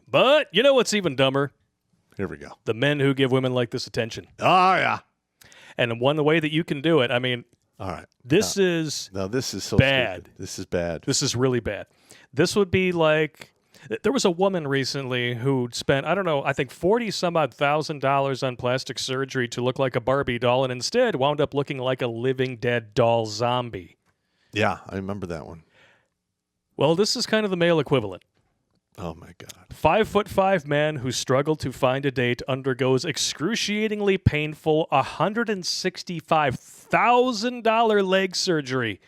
But you know what's even dumber? Here we go. The men who give women like this attention. Oh, yeah. And one way that you can do it, I mean, all right. This is so bad. Stupid. This is bad. This is really bad. This would be like, there was a woman recently who spent, I don't know, I think $40,000 on plastic surgery to look like a Barbie doll and instead wound up looking like a living dead doll zombie. Yeah, I remember that one. Well, this is kind of the male equivalent. Oh, my God. 5'5" man who struggled to find a date undergoes excruciatingly painful $165,000 leg surgery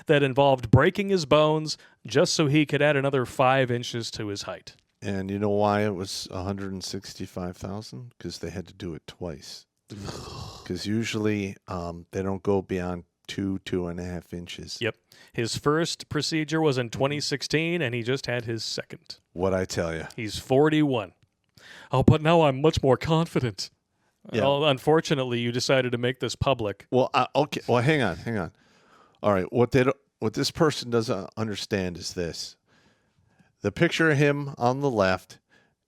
that involved breaking his bones just so he could add another 5 inches to his height. And you know why it was $165,000? Because they had to do it twice. Because usually they don't go beyond 2.5 inches. Yep. His first procedure was in 2016, and he just had his second. What'd I tell you? He's 41. Oh, but now I'm much more confident. Yeah. Well, unfortunately, you decided to make this public. Well, okay. Well, hang on. All right. What this person doesn't understand is this. The picture of him on the left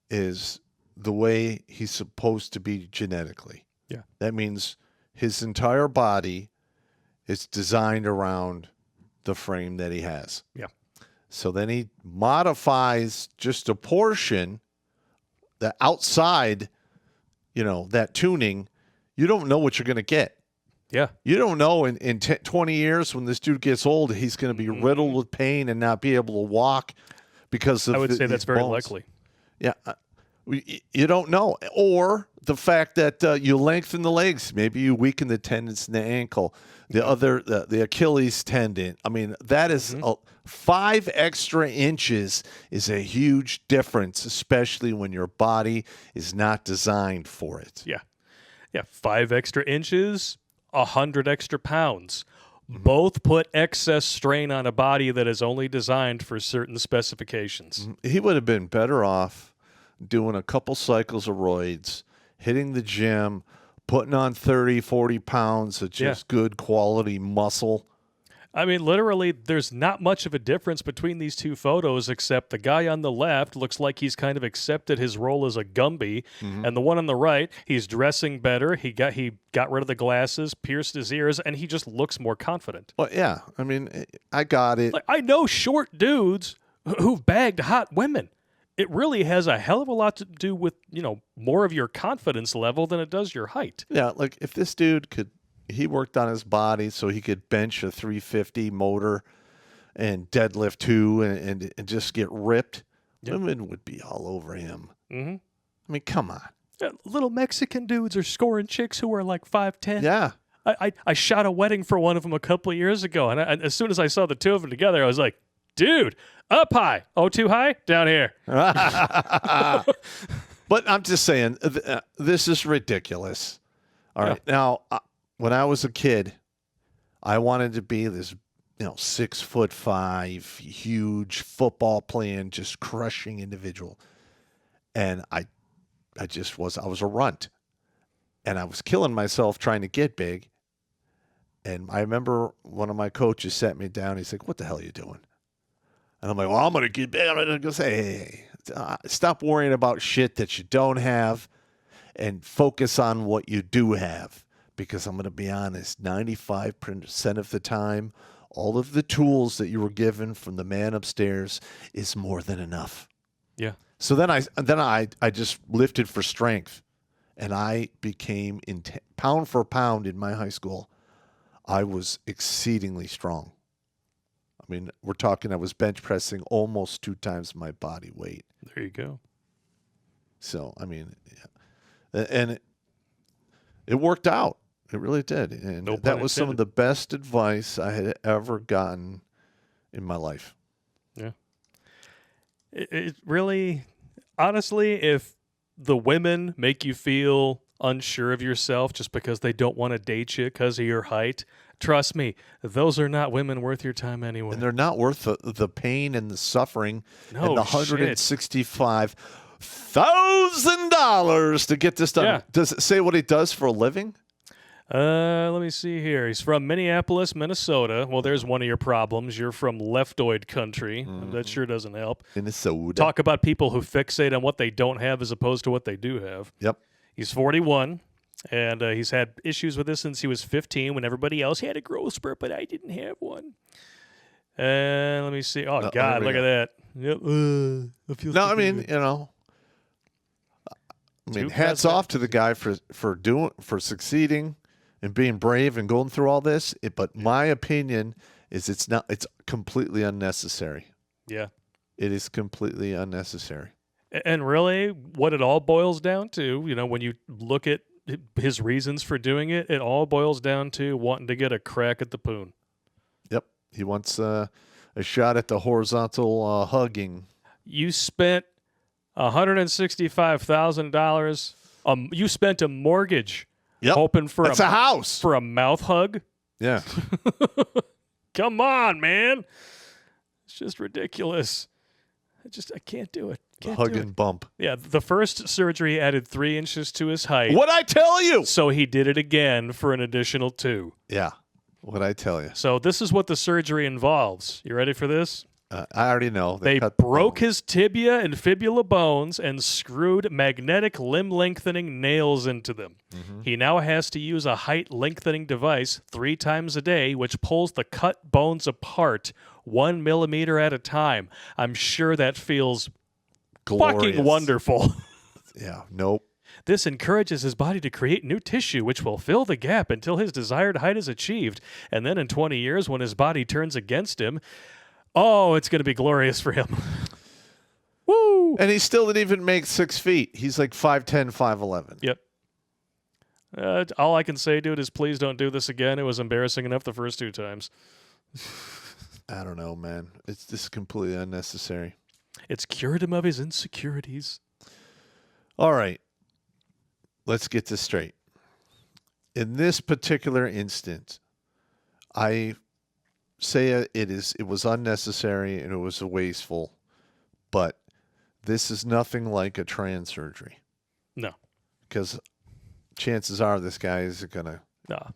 is the way he's supposed to be genetically. Yeah. That means his entire body is designed around the frame that he has. Yeah. So then he modifies just a portion, the outside, that tuning. You don't know what you're going to get. Yeah. You don't know in 20 years when this dude gets old, he's going to be riddled with pain and not be able to walk because of I would say that's very bones. likely. Yeah. You don't know. Or the fact that you lengthen the legs. Maybe you weaken the tendons in the ankle, the Achilles tendon. I mean, that is 5 extra inches is a huge difference, especially when your body is not designed for it. Yeah. Yeah. 5 extra inches, 100 extra pounds. Both put excess strain on a body that is only designed for certain specifications. He would have been better off doing a couple cycles of roids, hitting the gym, putting on 30, 40 pounds of just good quality muscle. I mean, literally, there's not much of a difference between these two photos, except the guy on the left looks like he's kind of accepted his role as a Gumby, and the one on the right, he's dressing better. He got rid of the glasses, pierced his ears, and he just looks more confident. Well, yeah. I mean, I got it. Like, I know short dudes who've bagged hot women. It really has a hell of a lot to do with, more of your confidence level than it does your height. Yeah, like if this dude he worked on his body so he could bench a 350 motor and deadlift 2 and just get ripped, women would be all over him. Mm-hmm. I mean, come on. Little Mexican dudes are scoring chicks who are like 5'10". Yeah. I shot a wedding for one of them a couple of years ago, and as soon as I saw the two of them together, I was like, dude, up high. Oh, too high? Down here. But I'm just saying, this is ridiculous. All right. Now, when I was a kid, I wanted to be this, 6'5", huge football playing, just crushing individual. And I was a runt. And I was killing myself trying to get big. And I remember one of my coaches sat me down. He's like, what the hell are you doing? And I'm like, well, I'm going to get big. I'm going to say, hey, stop worrying about shit that you don't have and focus on what you do have. Because I'm going to be honest, 95% of the time, all of the tools that you were given from the man upstairs is more than enough. Yeah. So then I just lifted for strength, and I became pound for pound in my high school. I was exceedingly strong. I mean, we're talking I was bench pressing almost 2 times my body weight. There you go. So, I mean, and it worked out. It really did. And that was some of the best advice I had ever gotten in my life. Yeah. It really, honestly, if the women make you feel unsure of yourself just because they don't want to date you because of your height, trust me, those are not women worth your time anyway. And they're not worth the pain and the suffering and the $165,000 to get this done. Yeah. Does it say what he does for a living? Let me see here. He's from Minneapolis, Minnesota. Well, there's one of your problems. You're from leftoid country. That sure doesn't help. Minnesota. Talk about people who fixate on what they don't have as opposed to what they do have. Yep. He's 41, and he's had issues with this since he was 15 when everybody else had a growth spurt, but I didn't have one. And let me see. Oh, God, look at that. Yep. I mean, hats off to the guy for succeeding and being brave and going through all this. But my opinion is it's completely unnecessary. Yeah. It is completely unnecessary. And really, what it all boils down to, when you look at his reasons for doing it, it all boils down to wanting to get a crack at the poon. Yep. He wants a shot at the horizontal hugging. You spent $165,000. You spent a mortgage hoping for a house for a mouth hug. Yeah. Come on, man. It's just ridiculous. I can't do it. Hug and bump. Yeah, the first surgery added 3 inches to his height. What'd I tell you? So he did it again for an additional 2. Yeah. What'd I tell you? So this is what the surgery involves. You ready for this? I already know. They broke his tibia and fibula bones and screwed magnetic limb lengthening nails into them. Mm-hmm. He now has to use a height lengthening device 3 times a day, which pulls the cut bones apart 1 millimeter at a time. I'm sure that feels fucking wonderful. Yeah, nope. This encourages his body to create new tissue, which will fill the gap until his desired height is achieved. And then in 20 years, when his body turns against him, it's going to be glorious for him. Woo! And he still didn't even make 6 feet. He's like 5'10", 5'11". Yep. All I can say, dude, is please don't do this again. It was embarrassing enough the first 2 times. I don't know, man. It's just completely unnecessary. It's cured him of his insecurities. All right. Let's get this straight. In this particular instance, I say it was unnecessary and it was wasteful, but this is nothing like a trans surgery. No. Because chances are this guy is going to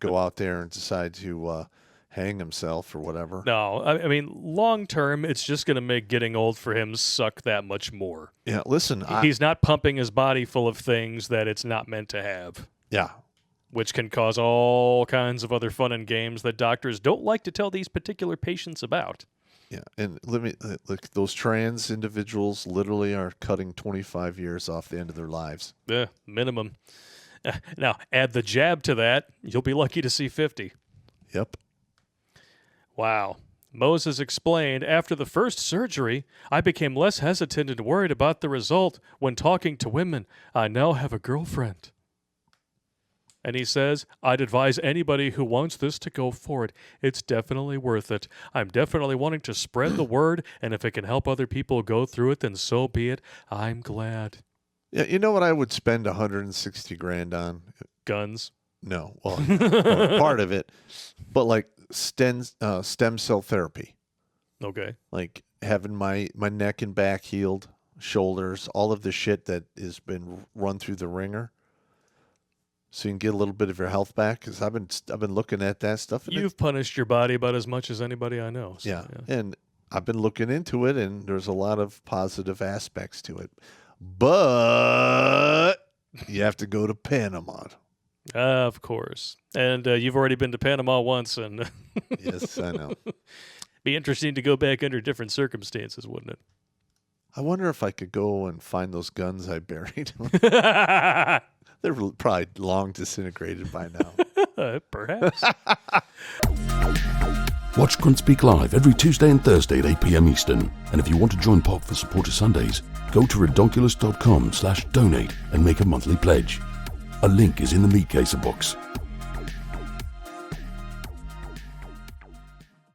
go out there and decide to hang himself or whatever. No, I mean, long term, it's just going to make getting old for him suck that much more. Yeah, listen. He's not pumping his body full of things that it's not meant to have. Yeah. Which can cause all kinds of other fun and games that doctors don't like to tell these particular patients about. Yeah, and look, those trans individuals literally are cutting 25 years off the end of their lives. Yeah, minimum. Now, add the jab to that, you'll be lucky to see 50. Yep. Wow. Moses explained, after the first surgery, I became less hesitant and worried about the result when talking to women. I now have a girlfriend. And he says, I'd advise anybody who wants this to go for it. It's definitely worth it. I'm definitely wanting to spread the word, and if it can help other people go through it, then so be it. I'm glad. Yeah, you know what I would spend $160,000 on? Guns. No, well, part of it, but like stem cell therapy. Okay. Like having my neck and back healed, shoulders, all of the shit that has been run through the ringer. So you can get a little bit of your health back, because I've been looking at that stuff. You've punished your body about as much as anybody I know. So, yeah, and I've been looking into it, and there's a lot of positive aspects to it. But you have to go to Panama. Of course. And you've already been to Panama once. And yes, I know. Be interesting to go back under different circumstances, wouldn't it? I wonder if I could go and find those guns I buried. They're probably long disintegrated by now. Perhaps. Watch Grunt Speak live every Tuesday and Thursday at 8 p.m. Eastern. And if you want to join Pop for Supporter Sundays, go to redonkulous.com/donate and make a monthly pledge. A link is in the meat caser box.